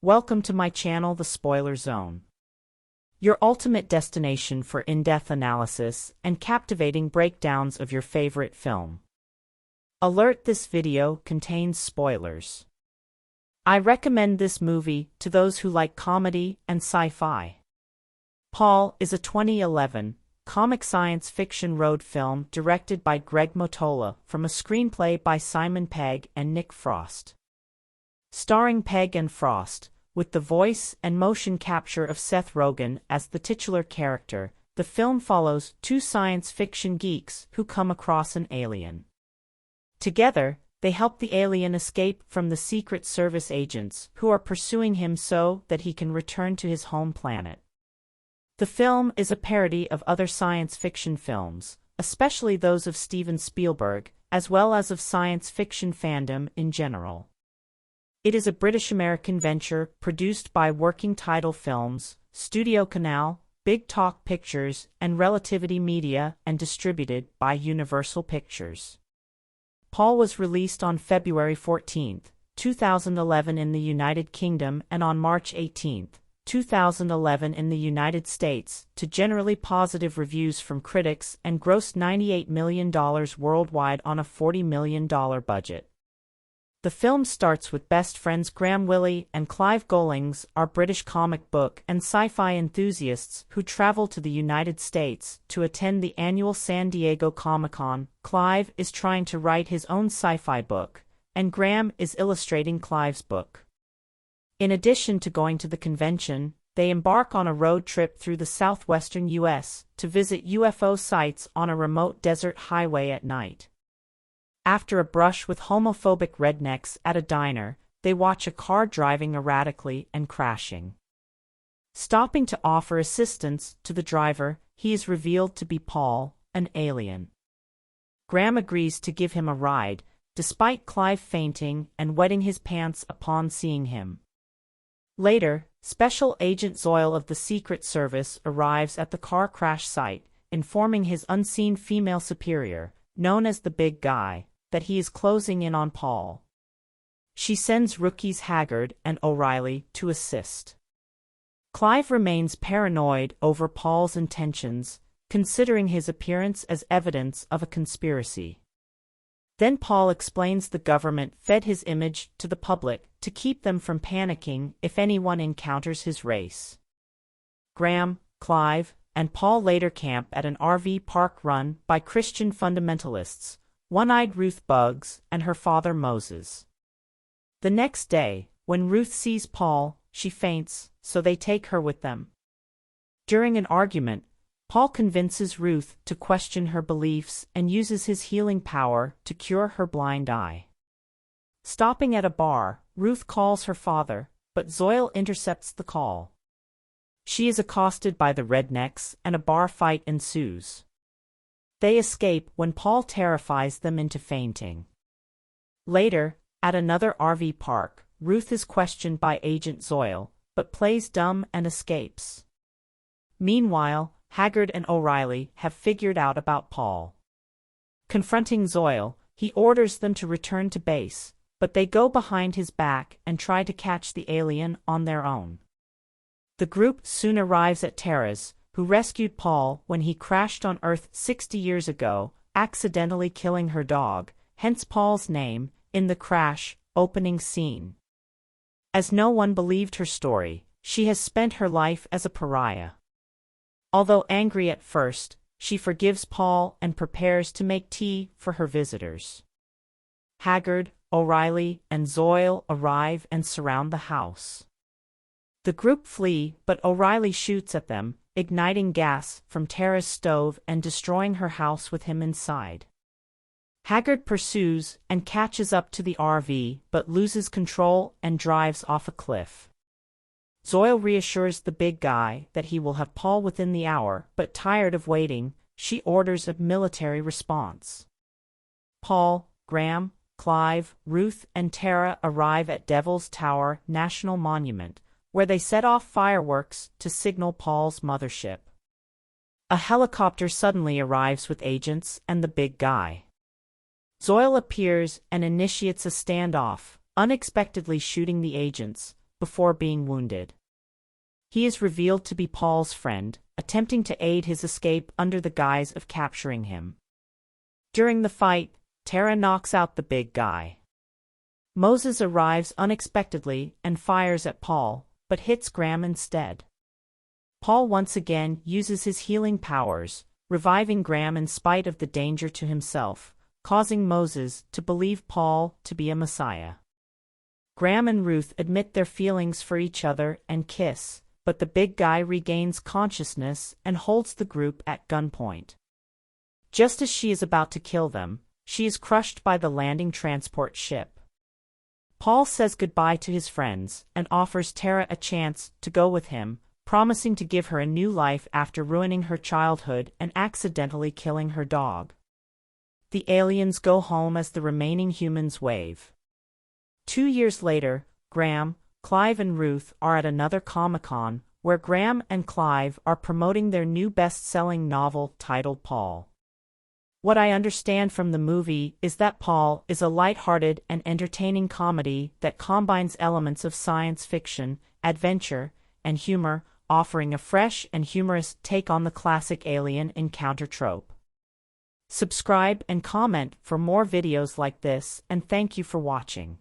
Welcome to my channel, The Spoiler Zone, your ultimate destination for in-depth analysis and captivating breakdowns of your favorite film. Alert: this video contains spoilers. I recommend this movie to those who like comedy and sci-fi. Paul is a 2011 comic science fiction road film directed by Mottola from a screenplay by Simon Pegg and Nick Frost. Starring Pegg and Frost, with the voice and motion capture of Seth Rogen as the titular character, the film follows two science fiction geeks who come across an alien. Together, they help the alien escape from the Secret Service agents who are pursuing him so that he can return to his home planet. The film is a parody of other science fiction films, especially those of Steven Spielberg, as well as of science fiction fandom in general. It is a British-American venture produced by Working Title Films, Studio Canal, Big Talk Pictures, and Relativity Media, and distributed by Universal Pictures. Paul was released on February 14, 2011 in the United Kingdom and on March 18, 2011 in the United States, to generally positive reviews from critics and grossed $98 million worldwide on a $40 million budget. The film starts with best friends Graham Willie and Clive Gollings are British comic book and sci-fi enthusiasts who travel to the United States to attend the annual San Diego Comic-Con. Clive is trying to write his own sci-fi book, and Graham is illustrating Clive's book. In addition to going to the convention, they embark on a road trip through the southwestern U.S. to visit UFO sites on a remote desert highway at night. After a brush with homophobic rednecks at a diner, they watch a car driving erratically and crashing. Stopping to offer assistance to the driver, he is revealed to be Paul, an alien. Graham agrees to give him a ride, despite Clive fainting and wetting his pants upon seeing him. Later, Special Agent Zoyle of the Secret Service arrives at the car crash site, informing his unseen female superior, known as the Big Guy, that he is closing in on Paul. She sends rookies Haggard and O'Reilly to assist. Clive remains paranoid over Paul's intentions, considering his appearance as evidence of a conspiracy. Then Paul explains the government fed his image to the public to keep them from panicking if anyone encounters his race. Graham, Clive, and Paul later camp at an RV park run by Christian fundamentalists, One-Eyed Ruth Buggs and her father Moses. The next day, when Ruth sees Paul, she faints, so they take her with them. During an argument, Paul convinces Ruth to question her beliefs and uses his healing power to cure her blind eye. Stopping at a bar, Ruth calls her father, but Zoyle intercepts the call. She is accosted by the rednecks and a bar fight ensues. They escape when Paul terrifies them into fainting. Later, at another RV park, Ruth is questioned by Agent Zoyle, but plays dumb and escapes. Meanwhile, Haggard and O'Reilly have figured out about Paul. Confronting Zoyle, he orders them to return to base, but they go behind his back and try to catch the alien on their own. The group soon arrives at Tara's, who rescued Paul when he crashed on Earth 60 years ago, accidentally killing her dog, hence Paul's name, in the crash opening scene. As no one believed her story, she has spent her life as a pariah. Although angry at first, she forgives Paul and prepares to make tea for her visitors. Haggard, O'Reilly, and Zoyle arrive and surround the house. The group flee, but O'Reilly shoots at them, igniting gas from Tara's stove and destroying her house with him inside. Haggard pursues and catches up to the RV but loses control and drives off a cliff. Zoyle reassures the Big Guy that he will have Paul within the hour, but tired of waiting, she orders a military response. Paul, Graham, Clive, Ruth, and Tara arrive at Devil's Tower National Monument, where they set off fireworks to signal Paul's mothership. A helicopter suddenly arrives with agents and the Big Guy. Zoyle appears and initiates a standoff, unexpectedly shooting the agents, before being wounded. He is revealed to be Paul's friend, attempting to aid his escape under the guise of capturing him. During the fight, Tara knocks out the big guy. Moses arrives unexpectedly and fires at Paul, but hits Graham instead. Paul once again uses his healing powers, reviving Graham in spite of the danger to himself, causing Moses to believe Paul to be a Messiah. Graham and Ruth admit their feelings for each other and kiss, but the big guy regains consciousness and holds the group at gunpoint. Just as she is about to kill them, she is crushed by the landing transport ship. Paul says goodbye to his friends and offers Tara a chance to go with him, promising to give her a new life after ruining her childhood and accidentally killing her dog. The aliens go home as the remaining humans wave. 2 years later, Graham, Clive and Ruth are at another Comic-Con, where Graham and Clive are promoting their new best-selling novel titled Paul. What I understand from the movie is that Paul is a light-hearted and entertaining comedy that combines elements of science fiction, adventure, and humor, offering a fresh and humorous take on the classic alien encounter trope. Subscribe and comment for more videos like this, and thank you for watching.